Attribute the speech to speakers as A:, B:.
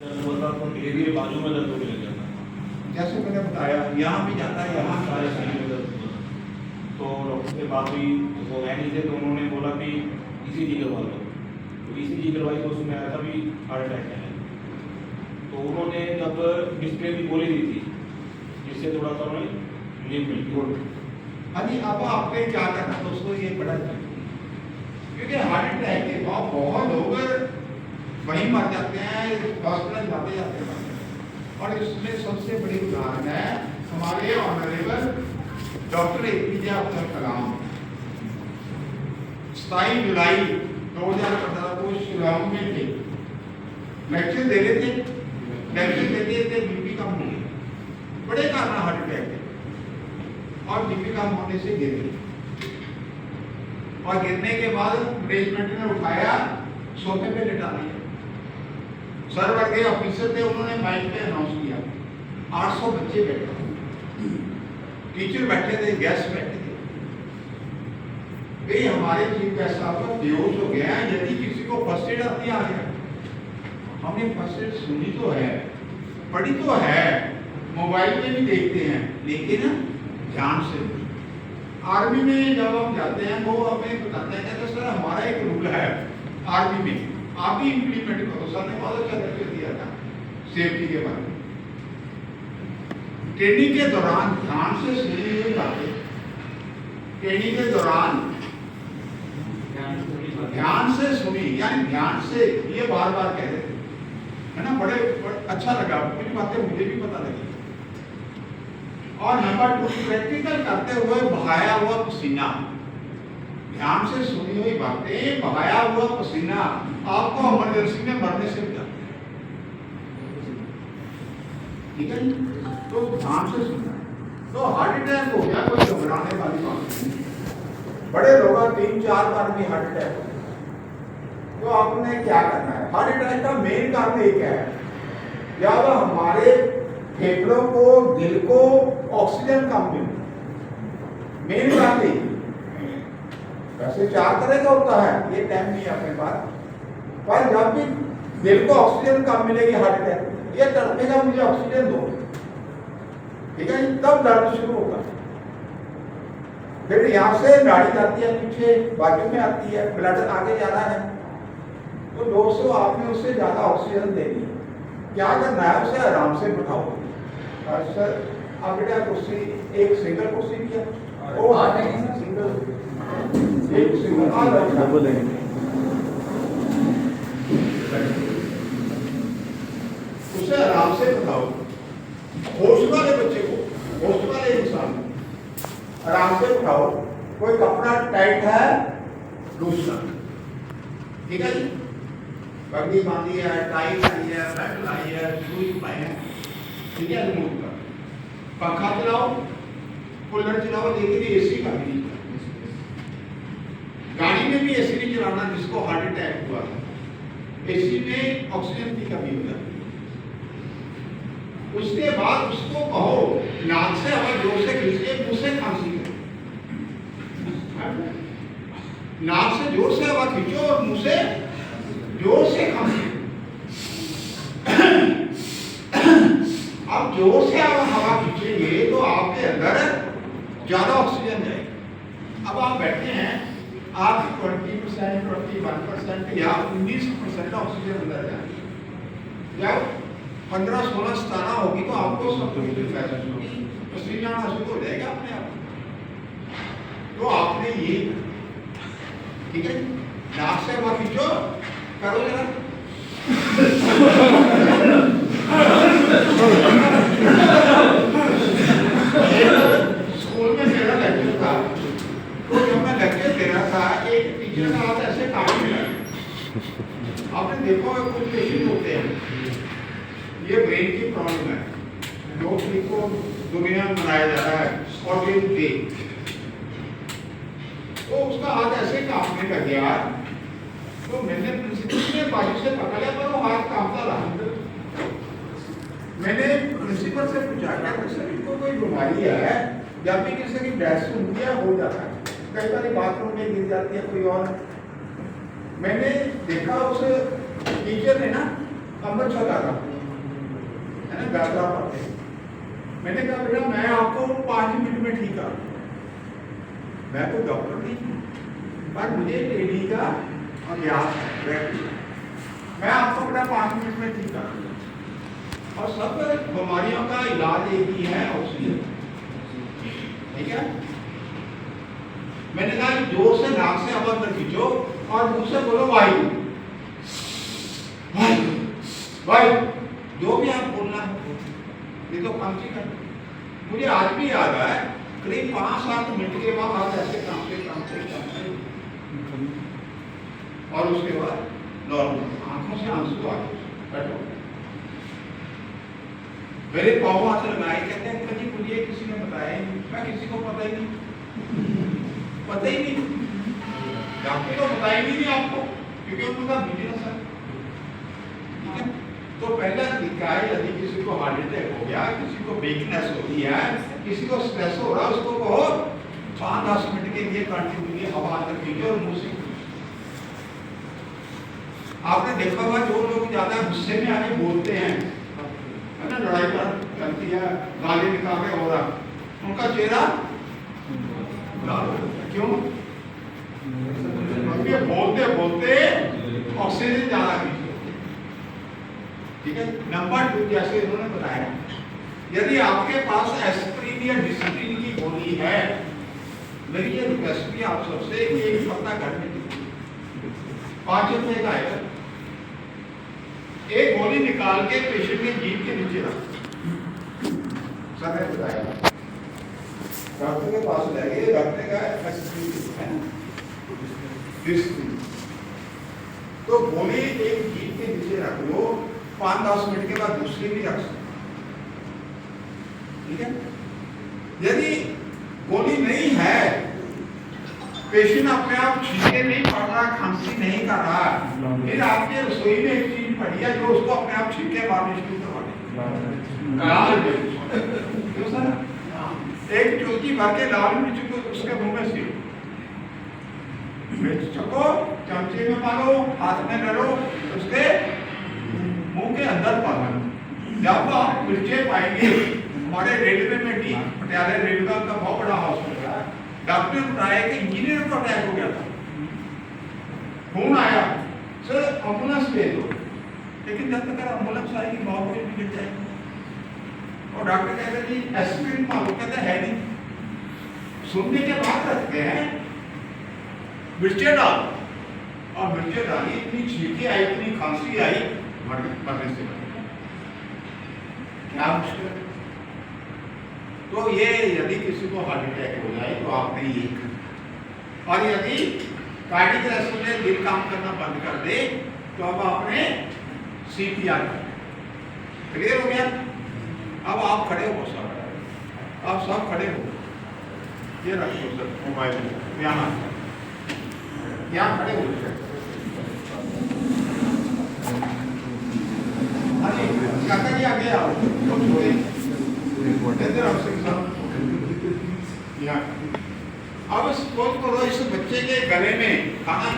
A: हुआ था तो धीरे धीरे बाजू में दर्द होने लग जाता था।
B: जैसे मैंने बताया यहाँ भी जाता है, यहाँ
A: सारे
B: सारे
A: शरीर में दर्द होता था। तो डॉक्टर के पास भी वो है नहीं थे, तो उन्होंने बोला कि ईसीजी करवा लो। तो ईसीजी करवाई तो उसमें आया था भी हार्ट अटैक है। तो उन्होंने जब डिस्प्ले की गोली दी थी जिससे थोड़ा सा उन्हें रिलीफ मिल गई।
B: हाँ जी। अब आपने क्या करना दोस्तों, ये बड़ा जरूरी है, क्योंकि हार्ट अटैक के बाद बहुत लोग वहीं मर जाते हैं, हॉस्पिटल जाते जाते हैं। और इसमें सबसे बड़ी उदाहरण है हमारे honourable doctor APJ Abdul Kalam. 27 जुलाई 2015 को शिलांग में थे, लेक्चर दे रहे थे, लेक्चर देते थे बीपी कम हो गया, बड़े कारण हार्ट अटैक के, और बीपी कम होने से गिर गए। और गिरने के बाद मैनेजमेंट ने उठाया, सोफे पे लिटा दिया। सर वर्ग के ऑफिसर थे, उन्होंने माइक पे अनाउंस किया 800 बच्चे बैठे, टीचर बैठे थे, गेस्ट बैठे थे। भाई हमारे चीफ गेस्ट साहब बेहोश हो गया, यदि किसी को फर्स्ट एड आती आ गया। हमने फर्स्ट एड सुनी तो है, पढ़ी तो है, मोबाइल में भी देखते हैं, लेकिन ध्यान से। आर्मी में जब हम जाते हैं वो हमें बताते हैं कि सर हमारा एक रूल है आर्मी में, आप भी इम्प्लीमेंट करो। सर ने बहुत अच्छा लेक्चर दिया था सेफ्टी के बारे में। ट्रेनिंग के दौरान ध्यान से सुनी हुई बातें, ट्रेनिंग के दौरान ध्यान से सुनी, यानी ध्यान से, ये बार बार कह रहे थे, है ना। बड़े अच्छा लगा, कुछ बातें मुझे भी पता लगी। और नंबर 2, प्रैक्टिकल करते हुए बहाया हुआ पसीना। ध्यान से सुनी हुई बातें, बहाया हुआ पसीना आपको इमरजेंसी में मरने से बचाता है। ठीक है, तो ध्यान से सुनना। तो हार्ट अटैक हो गया, कोई घबराने वाली बात नहीं। बड़े लोग 3-4 बार भी हार्ट अटैक हो, तो आपने क्या करना है? हार्ट अटैक का मेन कारण एक है, जब हमारे फेफड़ों को, दिल को ऑक्सीजन कम मिले, मेन कारण नहीं। वैसे 4 तरह का होता है, ये टाइम नहीं है अपने पास, पर जब भी दिल को ऑक्सीजन कम मिलेगी, हार्ट अटैक ये तड़पेगा, मुझे ऑक्सीजन दो, ठीक है, तब दर्द शुरू होगा। फिर यहाँ से नाड़ी जाती है पीछे, बाजू में आती है, ब्लड आगे जा रहा है, तो दोस्तों आपने उससे ज्यादा ऑक्सीजन देनी है। क्या करना है? उसे आराम से बिठाओ। सर आप बेटा कुर्सी, एक सिंगल कुर्सी किया, सिंगल, एक सिंगल उसे आराम से बिठाओ। होश वाले बच्चे को, होश वाले इंसान आराम से उठाओ। कोई कपड़ा टाइट है दूसरा, ठीक है जी, पगड़ी बांधी है, टाई लाई है, बेल्ट लाई है, सुई पाई है, ठीक है, रिमूव कर। पंखा चलाओ, कूलर चलाओ, लेकिन एसी का भी नहीं। गाड़ी में भी एसी नहीं चलाना जिसको हार्ट अटैक हुआ है, एसी में ऑक्सीजन की कमी हो जाती है। उसके बाद उसको कहो नाक से हवा जोर से खींचे, मुंह से खांसी करो। नाक से जोर से हवा खींचो और मुंह से जोर से खांसी। अब जोर से हवा खींचेंगे तो आपके अंदर ज्यादा ऑक्सीजन जाएगी। अब आप बैठे हैं, आप 20%, 21% या 19% ऑक्सीजन अंदर जाएगी। जब 15, 16, 17 होगी तो आपको सब कुछ महसूस होगी, पसीना आना शुरू हो जाएगा अपने आप। तो आपने ये, ठीक है, नाक से हवा खींचो, करो जरा। स्कूल में मेरा लेक्चर था, तो जब मैं लेक्चर दे रहा था, एक टीचर का हाथ ऐसे काम मिला। आपने देखा होगा कुछ पेशेंट होते हैं, ये ब्रेन की प्रॉब्लम है, जो को दुनिया में मनाया जा रहा है, ऑटिज्म डे। तो उसका हाथ ऐसे कांपने लग गया, तो मैंने प्रिंसिपल ने बाजू से पकड़ लिया, पर वो हाथ कांपता रहा। मैंने प्रिंसिपल से पूछा क्या सर इनको कोई बीमारी है? जब भी किसी की डेथ सुनती है हो जाता है, कई बार बाथरूम में गिर जाती है कोई और। मैंने देखा उस टीचर ने ना कमर छका था, है ना, बैठा पड़ते हैं। मैंने कहा बेटा मैं आपको 5 मिनट में ठीक कर दूंगा, मैं कोई डॉक्टर नहीं हूँ, पर मुझे लेडी का अभ्यास है, मैं आपको बेटा 5 मिनट में ठीक कर दूंगा। और सब बीमारियों का इलाज एक ही है, ऑक्सीजन, ठीक है। मैंने कहा जोर से नाक से हवा अंदर खींचो और मुंह से बोलो वायु, वायु, वायु, जो भी आप बोलना है। ये तो खांसी कर, मुझे आज भी याद है करीब 5-7 मिनट के बाद आप ऐसे कांपते और उसके बाद नॉर्मल, आंखों से आंसू आ गए, बैठो। मेरे पाँव हाथ लगाए, कहते हैं कभी मुझे किसी ने बताया नहीं, मैं किसी को पता ही नहीं, पता ही नहीं, डॉक्टर को बताया ही नहीं आपको, क्योंकि उनका बिजनेस है, ठीक है। तो पहला तरीका है, यदि किसी को हार्ट अटैक हो गया, किसी को वीकनेस होती है, किसी को स्ट्रेस हो रहा है, उसको कहो 5-10 मिनट के लिए कंटिन्यूअसली हवा अंदर खींचो और मुंह से। आपने देखा होगा जो लोग ज्यादा गुस्से में आके बोलते हैं, है ना, लड़ाई चलती है, गाली निकाल रहे हो रहा, उनका चेहरा लाल हो जाता है। क्यों? क्योंकि बोलते बोलते ऑक्सीजन ज्यादा खींचते, ठीक है। नंबर 2, जैसे इन्होंने बताया, यदि आपके पास एस्पिरिन या डिसिप्लिन की गोली है, मेरी ये रिक्वेस्ट भी आप सबसे, एक पत्ता घर में 5 रुपए का आएगा, एक गोली निकाल के पेशेंट के जीभ के नीचे रख, सर ने बताया, डॉक्टर के पास ले गए, डॉक्टर का एस्पिरिन है, तो गोली एक जीभ के नीचे रख लो, 5-10 मिनट के बाद दूसरी भी रख सकते, ठीक है। यदि गोली नहीं है, पेशेंट अपने आप छींके नहीं पड़ रहा, खांसी नहीं कर रहा, फिर आपके रसोई में एक चीज पड़ी है जो उसको अपने आप छींके मारने शुरू करवा देगी, एक चौकी भर के लाल मिर्च को उसके मुंह में से मिर्च चको, चमचे में मारो, हाथ में लड़ो, उसके मुंह के अंदर पाना। जब आप मिर्चे पाएंगे, हमारे रेलवे में भी पटियाला रेलवे का बहुत बड़ा हॉस्पिटल है, डॉक्टर ने बताया कि इंजीनियर को अटैक हो गया था, फोन आया सर एम्बुलेंस भेज दो, लेकिन जब तक एम्बुलेंस आएगी मौत पे भी गिर जाएगी, और डॉक्टर कहते हैं जी एस्पिरिन मालूम, कहते है नहीं, सुनने के बाद रखते हैं, मिर्चे डाल, और मिर्चे डाली, इतनी छींके आई, इतनी खांसी आई, मरने से क्या मुश्किल है। तो ये यदि किसी को हार्ट अटैक हो जाए तो आपने ये करना, और यदि कार्डियक अरेस्ट में दिल काम करना बंद कर दे तो अब आपने CPR करना, क्लियर हो गया। अब आप खड़े हो सर, आप सब खड़े हो, ये रखो सर मोबाइल यहाँ खड़े हो सर, काका जी आगे आओ, अब सपोज करो इस बच्चे के गले में खाना